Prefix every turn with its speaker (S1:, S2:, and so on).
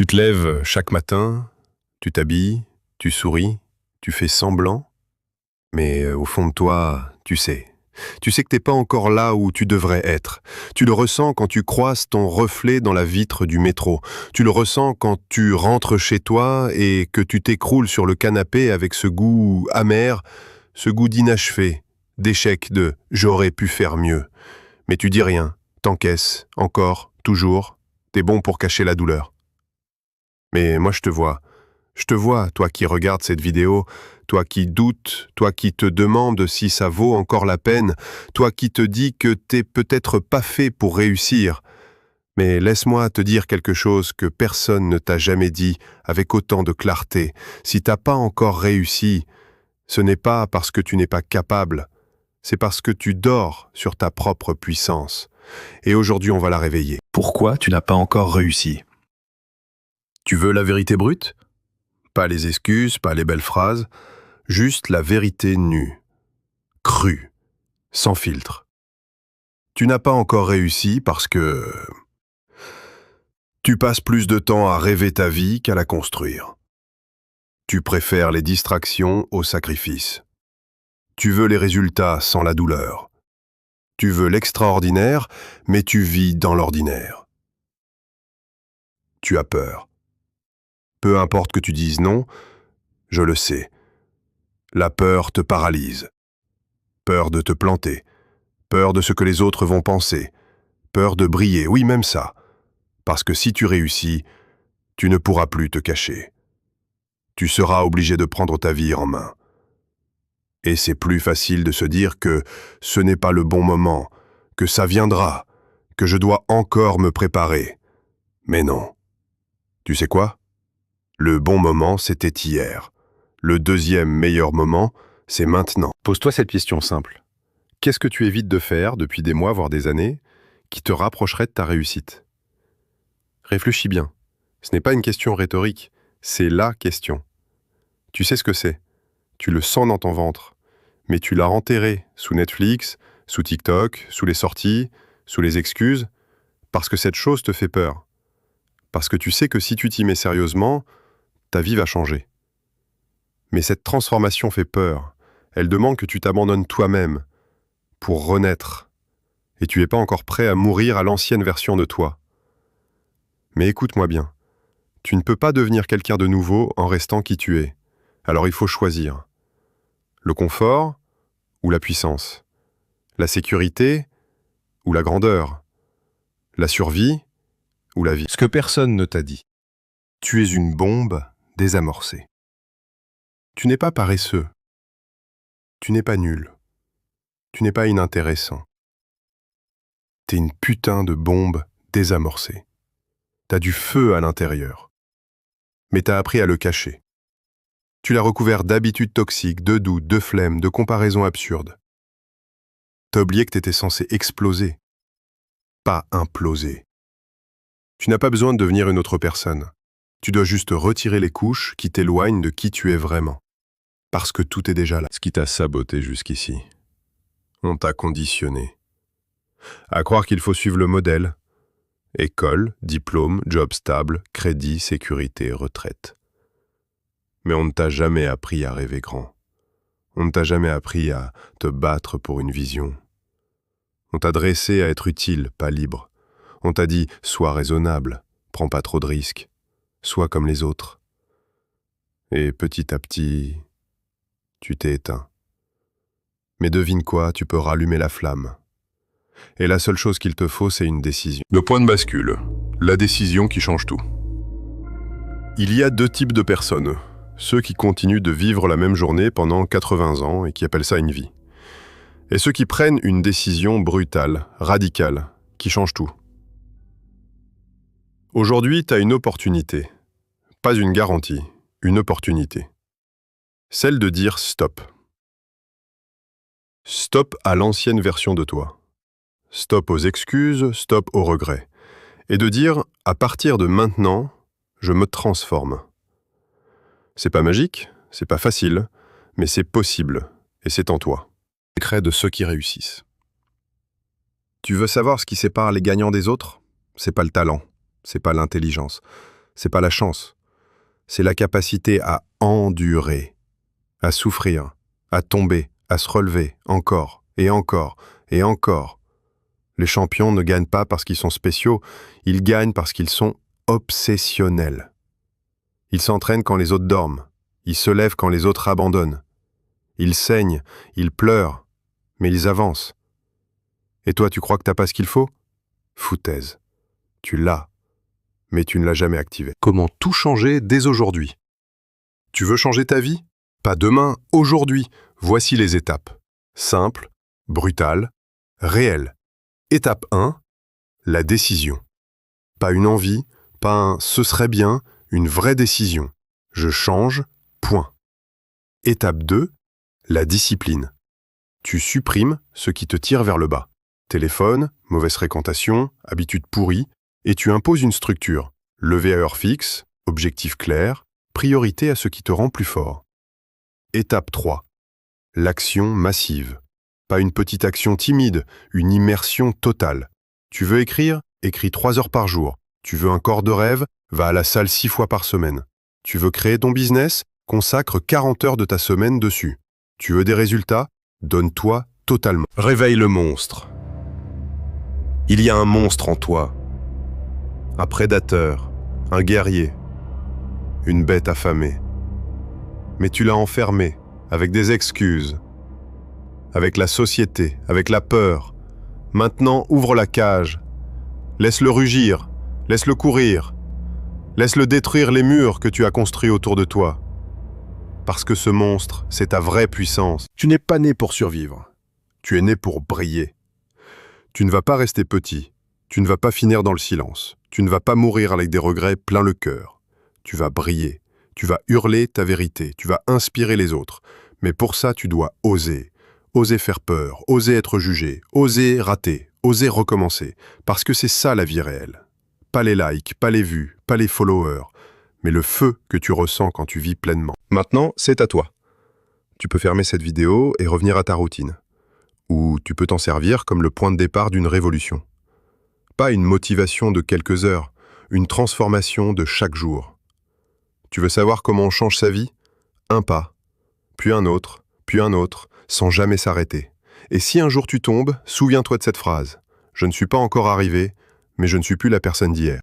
S1: Tu te lèves chaque matin, tu t'habilles, tu souris, tu fais semblant, mais au fond de toi, tu sais. Tu sais que t'es pas encore là où tu devrais être. Tu le ressens quand tu croises ton reflet dans la vitre du métro. Tu le ressens quand tu rentres chez toi et que tu t'écroules sur le canapé avec ce goût amer, ce goût d'inachevé, d'échec, de « j'aurais pu faire mieux ». Mais tu dis rien, t'encaisses, encore, toujours, t'es bon pour cacher la douleur. Mais moi je te vois, toi qui regardes cette vidéo, toi qui doutes, toi qui te demandes si ça vaut encore la peine, toi qui te dis que t'es peut-être pas fait pour réussir. Mais laisse-moi te dire quelque chose que personne ne t'a jamais dit avec autant de clarté. Si t'as pas encore réussi, ce n'est pas parce que tu n'es pas capable, c'est parce que tu dors sur ta propre puissance. Et aujourd'hui, on va la réveiller.
S2: Pourquoi tu n'as pas encore réussi?
S1: Tu veux la vérité brute? Pas les excuses, pas les belles phrases, juste la vérité nue, crue, sans filtre. Tu n'as pas encore réussi parce que tu passes plus de temps à rêver ta vie qu'à la construire. Tu préfères les distractions au sacrifice. Tu veux les résultats sans la douleur. Tu veux l'extraordinaire, mais tu vis dans l'ordinaire. Tu as peur. Peu importe que tu dises non, je le sais. La peur te paralyse. Peur de te planter. Peur de ce que les autres vont penser. Peur de briller, oui, même ça. Parce que si tu réussis, tu ne pourras plus te cacher. Tu seras obligé de prendre ta vie en main. Et c'est plus facile de se dire que ce n'est pas le bon moment, que ça viendra, que je dois encore me préparer. Mais non. Tu sais quoi? Le bon moment, c'était hier. Le deuxième meilleur moment, c'est maintenant. Pose-toi cette question simple. Qu'est-ce que tu évites de faire depuis des mois, voire des années, qui te rapprocherait de ta réussite? Réfléchis bien. Ce n'est pas une question rhétorique, c'est la question. Tu sais ce que c'est. Tu le sens dans ton ventre. Mais tu l'as enterré sous Netflix, sous TikTok, sous les sorties, sous les excuses, parce que cette chose te fait peur. Parce que tu sais que si tu t'y mets sérieusement, ta vie va changer. Mais cette transformation fait peur. Elle demande que tu t'abandonnes toi-même pour renaître. Et tu n'es pas encore prêt à mourir à l'ancienne version de toi. Mais écoute-moi bien. Tu ne peux pas devenir quelqu'un de nouveau en restant qui tu es. Alors il faut choisir. Le confort ou la puissance? La sécurité ou la grandeur? La survie ou la vie? Ce que personne ne t'a dit. Tu es une bombe désamorcée. Tu n'es pas paresseux. Tu n'es pas nul. Tu n'es pas inintéressant. T'es une putain de bombe désamorcée. T'as du feu à l'intérieur. Mais t'as appris à le cacher. Tu l'as recouvert d'habitudes toxiques, de doutes, de flemme, de comparaisons absurdes. T'as oublié que t'étais censé exploser, pas imploser. Tu n'as pas besoin de devenir une autre personne. Tu dois juste retirer les couches qui t'éloignent de qui tu es vraiment. Parce que tout est déjà là. Ce qui t'a saboté jusqu'ici. On t'a conditionné. À croire qu'il faut suivre le modèle. École, diplôme, job stable, crédit, sécurité, retraite. Mais on ne t'a jamais appris à rêver grand. On ne t'a jamais appris à te battre pour une vision. On t'a dressé à être utile, pas libre. On t'a dit « sois raisonnable, prends pas trop de risques, sois comme les autres ». Et petit à petit, tu t'es éteint. Mais devine quoi, tu peux rallumer la flamme. Et la seule chose qu'il te faut, c'est une décision. Le point de bascule, la décision qui change tout. Il y a deux types de personnes. Ceux qui continuent de vivre la même journée pendant 80 ans et qui appellent ça une vie. Et ceux qui prennent une décision brutale, radicale, qui change tout. Aujourd'hui, tu as une opportunité. Pas une garantie, une opportunité. Celle de dire stop. Stop à l'ancienne version de toi. Stop aux excuses, stop aux regrets. Et de dire, à partir de maintenant, je me transforme. C'est pas magique, c'est pas facile, mais c'est possible, et c'est en toi. Le secret de ceux qui réussissent. Tu veux savoir ce qui sépare les gagnants des autres? C'est pas le talent, c'est pas l'intelligence. C'est pas la chance. C'est la capacité à endurer, à souffrir, à tomber, à se relever, encore, et encore, et encore. Les champions ne gagnent pas parce qu'ils sont spéciaux, ils gagnent parce qu'ils sont obsessionnels. Ils s'entraînent quand les autres dorment, ils se lèvent quand les autres abandonnent. Ils saignent, ils pleurent, mais ils avancent. Et toi, tu crois que t'as pas ce qu'il faut? Foutaise. Tu l'as, mais tu ne l'as jamais activé. Comment tout changer dès aujourd'hui? Tu veux changer ta vie? Pas demain, aujourd'hui. Voici les étapes. Simple, brutale, réelle. Étape 1, la décision. Pas une envie, pas un « ce serait bien », une vraie décision. Je change, point. Étape 2, la discipline. Tu supprimes ce qui te tire vers le bas. Téléphone, mauvaise fréquentation, habitude pourrie, et tu imposes une structure. Lever à heure fixe, objectif clair, priorité à ce qui te rend plus fort. Étape 3, l'action massive. Pas une petite action timide, une immersion totale. Tu veux écrire? Écris 3 heures par jour. Tu veux un corps de rêve? Va à la salle 6 fois par semaine. Tu veux créer ton business? Consacre 40 heures de ta semaine dessus. Tu veux des résultats? Donne-toi totalement. Réveille le monstre. Il y a un monstre en toi. Un prédateur, un guerrier, une bête affamée. Mais tu l'as enfermé avec des excuses, avec la société, avec la peur. Maintenant, ouvre la cage. Laisse-le rugir, laisse-le courir. Laisse-le détruire les murs que tu as construits autour de toi. Parce que ce monstre, c'est ta vraie puissance. Tu n'es pas né pour survivre. Tu es né pour briller. Tu ne vas pas rester petit. Tu ne vas pas finir dans le silence. Tu ne vas pas mourir avec des regrets plein le cœur. Tu vas briller. Tu vas hurler ta vérité. Tu vas inspirer les autres. Mais pour ça, tu dois oser. Oser faire peur. Oser être jugé. Oser rater. Oser recommencer. Parce que c'est ça la vie réelle. Pas les likes, pas les vues, pas les followers, mais le feu que tu ressens quand tu vis pleinement. Maintenant, c'est à toi. Tu peux fermer cette vidéo et revenir à ta routine. Ou tu peux t'en servir comme le point de départ d'une révolution. Pas une motivation de quelques heures, une transformation de chaque jour. Tu veux savoir comment on change sa vie? Un pas, puis un autre, sans jamais s'arrêter. Et si un jour tu tombes, souviens-toi de cette phrase. Je ne suis pas encore arrivé, mais je ne suis plus la personne d'hier.